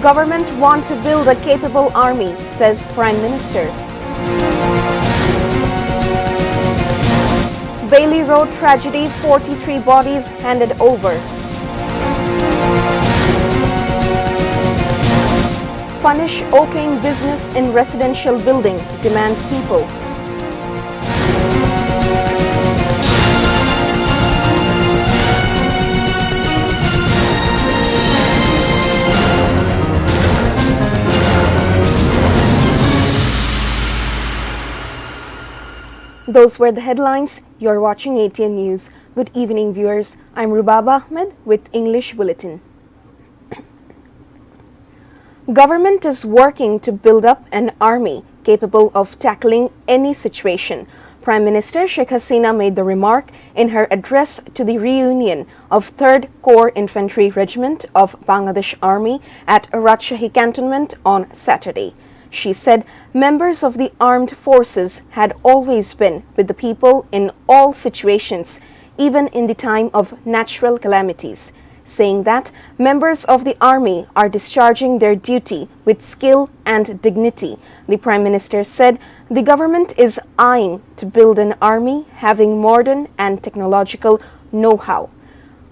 Government want to build a capable army, says Prime Minister. Bailey Road tragedy, 43 bodies handed over. Punish oaking business in residential building, demand people. Those were the headlines. You're watching ATN News. Good evening, viewers. I'm Rubaba Ahmed with English Bulletin. Government is working to build up an army capable of tackling any situation. Prime Minister Sheikh Hasina made the remark in her address to the reunion of 3rd Corps Infantry Regiment of Bangladesh Army at Rajshahi Cantonment on Saturday. She said members of the armed forces had always been with the people in all situations, even in the time of natural calamities, saying that members of the army are discharging their duty with skill and dignity. The Prime Minister said the government is eyeing to build an army having modern and technological know-how.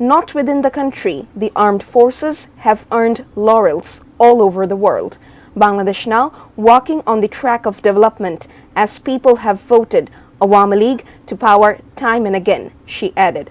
Not within the country, the armed forces have earned laurels all over the world. Bangladesh now walking on the track of development as people have voted Awami League to power time and again, she added.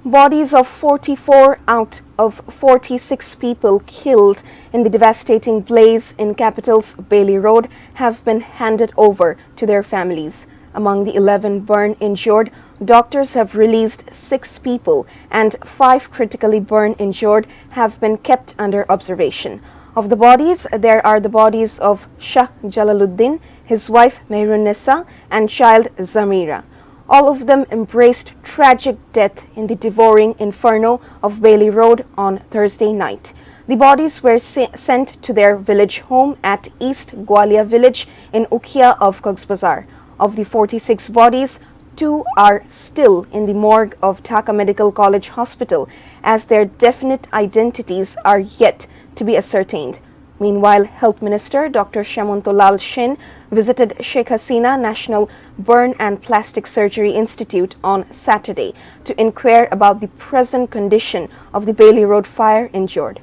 Bodies of 44 out of 46 people killed in the devastating blaze in capital's Bailey Road have been handed over to their families. Among the 11 burn injured, doctors have released 6 people and 5 critically burn injured have been kept under observation. Of the bodies, there are the bodies of Shah Jalaluddin, his wife Mehrun-Nisa, and child Zamira. All of them embraced tragic death in the devouring inferno of Bailey Road on Thursday night. The bodies were sent to their village home at East Gwalia village in Ukhia of Coxbazar. Of the 46 bodies, 2 are still in the morgue of Dhaka Medical College Hospital, as their definite identities are yet to be ascertained. Meanwhile, Health Minister Dr. Shamuntolal Sen visited Sheikh Hasina National Burn and Plastic Surgery Institute on Saturday to inquire about the present condition of the Bailey Road fire injured.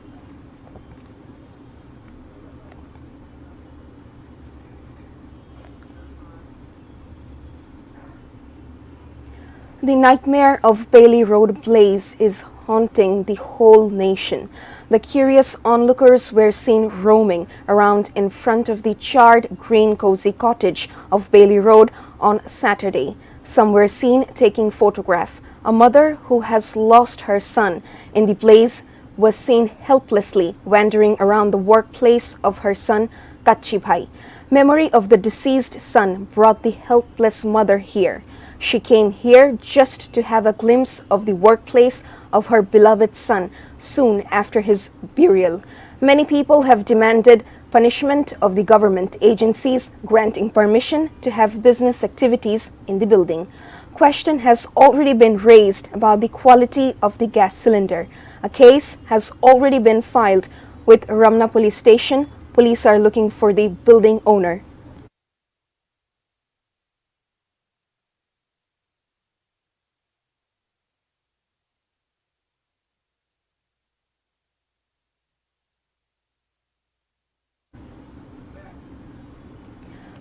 The nightmare of Bailey Road blaze is haunting the whole nation. The curious onlookers were seen roaming around in front of the charred green cozy cottage of Bailey Road on Saturday. Some were seen taking photograph. A mother who has lost her son in the blaze was seen helplessly wandering around the workplace of her son, Kachi Bhai. Memory of the deceased son brought the helpless mother here. She came here just to have a glimpse of the workplace of her beloved son soon after his burial. Many people have demanded punishment of the government agencies granting permission to have business activities in the building. Question has already been raised about the quality of the gas cylinder. A case has already been filed with Ramna Police Station. Police are looking for the building owner.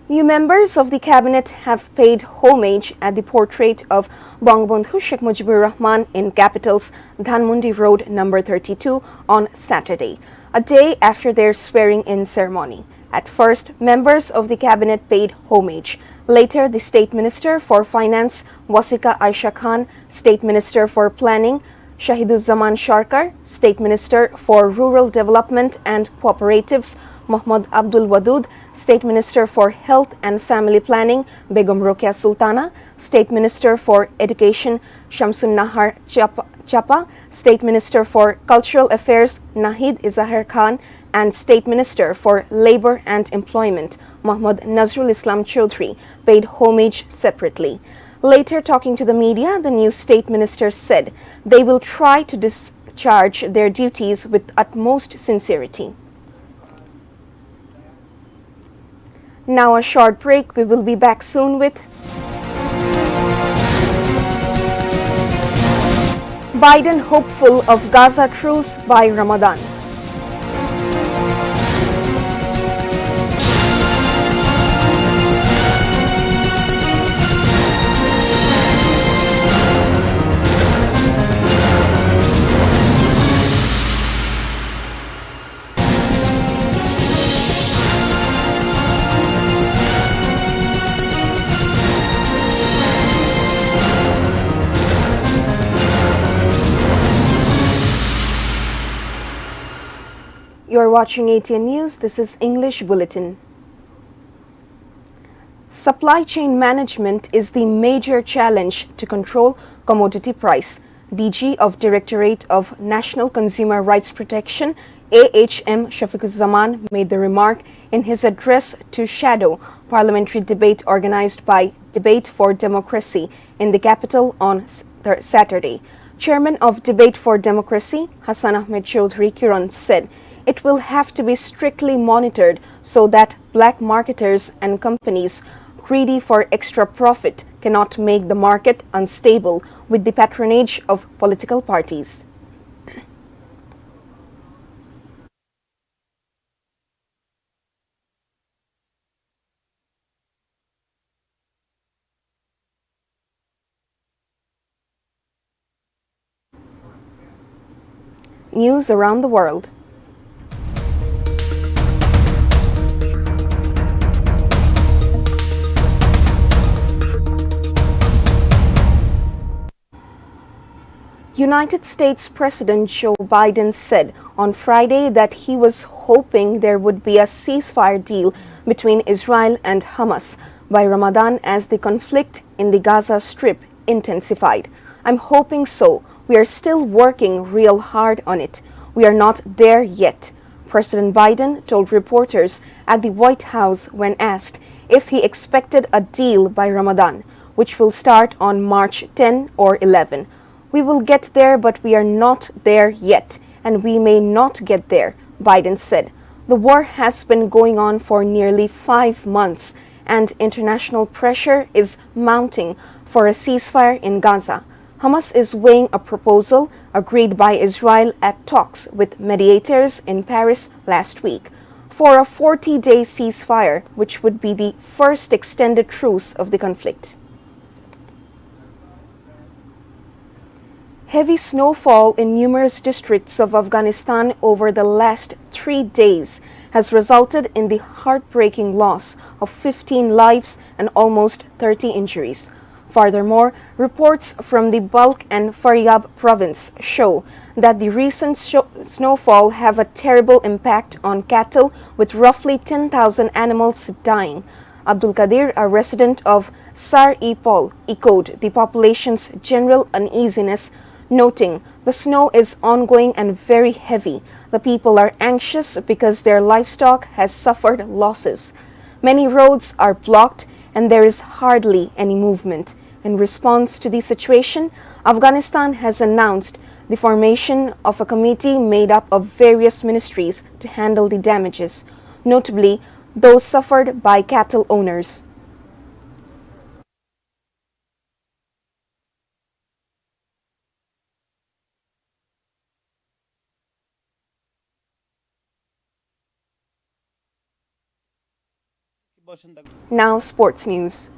New members of the cabinet have paid homage at the portrait of Bangabandhu Sheikh Mujibur Rahman in capital's Dhanmondi Road number 32 on Saturday, a day after their swearing-in ceremony. At first, members of the cabinet paid homage. Later, the State Minister for Finance, Wasika Aisha Khan, State Minister for Planning, Shahiduzzaman Sharkar, State Minister for Rural Development and Cooperatives, Mohammad Abdul Wadud, State Minister for Health and Family Planning, Begum Rokia Sultana, State Minister for Education, Shamsun Nahar Chapa, State Minister for Cultural Affairs, Nahid Izahar Khan, and State Minister for Labour and Employment, Muhammad Nazrul Islam Chaudhry, paid homage separately. Later, talking to the media, the new state minister said they will try to discharge their duties with utmost sincerity. Now a short break. We will be back soon with Biden hopeful of Gaza truce by Ramadan. You are watching ATN News. This is English Bulletin. Supply chain management is the major challenge to control commodity price. DG of Directorate of National Consumer Rights Protection, AHM Shafiquzzaman, made the remark in his address to shadow parliamentary debate organized by Debate for Democracy in the capital on Saturday. Chairman of Debate for Democracy, Hassan Ahmed Chaudhry Kiran, said it will have to be strictly monitored so that black marketers and companies greedy for extra profit cannot make the market unstable with the patronage of political parties. News around the world. United States President Joe Biden said on Friday that he was hoping there would be a ceasefire deal between Israel and Hamas by Ramadan as the conflict in the Gaza Strip intensified. "I'm hoping so. We are still working real hard on it. We are not there yet," President Biden told reporters at the White House when asked if he expected a deal by Ramadan, which will start on March 10 or 11. "We will get there, but we are not there yet, and we may not get there," Biden said. The war has been going on for nearly 5 months, and international pressure is mounting for a ceasefire in Gaza. Hamas is weighing a proposal agreed by Israel at talks with mediators in Paris last week for a 40-day ceasefire, which would be the first extended truce of the conflict. Heavy snowfall in numerous districts of Afghanistan over the last 3 days has resulted in the heartbreaking loss of 15 lives and almost 30 injuries. Furthermore, reports from the Balkh and Faryab province show that the recent snowfall have a terrible impact on cattle, with roughly 10,000 animals dying. Abdul Qadir, a resident of Sar-e-Pol, echoed the population's general uneasiness, noting, "The snow is ongoing and very heavy. The people are anxious because their livestock has suffered losses. Many roads are blocked and there is hardly any movement." In response to the situation, Afghanistan has announced the formation of a committee made up of various ministries to handle the damages, notably those suffered by cattle owners. Now, sports news.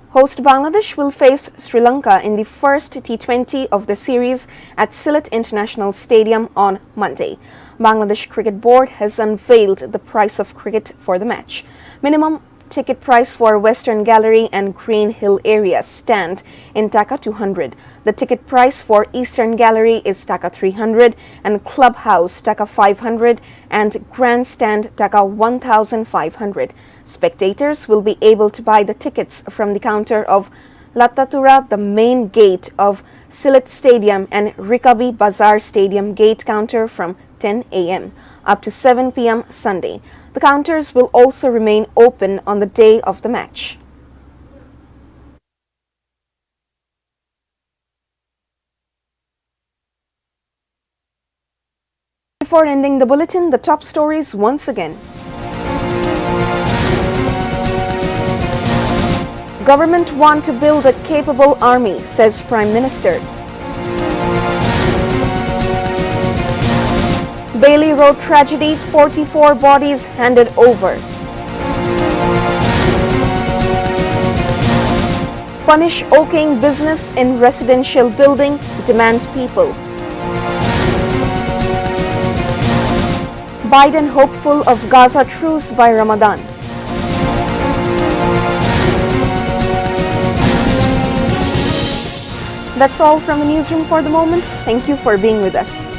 Host Bangladesh will face Sri Lanka in the first T20 of the series at Sylhet International Stadium on Monday. Bangladesh Cricket Board has unveiled the price of cricket for the match. Minimum ticket price for Western Gallery and Green Hill areas stand in Taka 200. The ticket price for Eastern Gallery is Taka 300 and Clubhouse Taka 500 and Grandstand Taka 1,500. Spectators will be able to buy the tickets from the counter of Lattatura, the main gate of Sylhet Stadium and Rikabi Bazaar Stadium gate counter from 10 a.m. up to 7 p.m. Sunday. The counters will also remain open on the day of the match. Before ending the bulletin, the top stories once again. Government want to build a capable army, says Prime Minister. Bailey Road tragedy, 44 bodies handed over. Punish oaking business in residential building, demand people. Biden hopeful of Gaza truce by Ramadan. That's all from the newsroom for the moment. Thank you for being with us.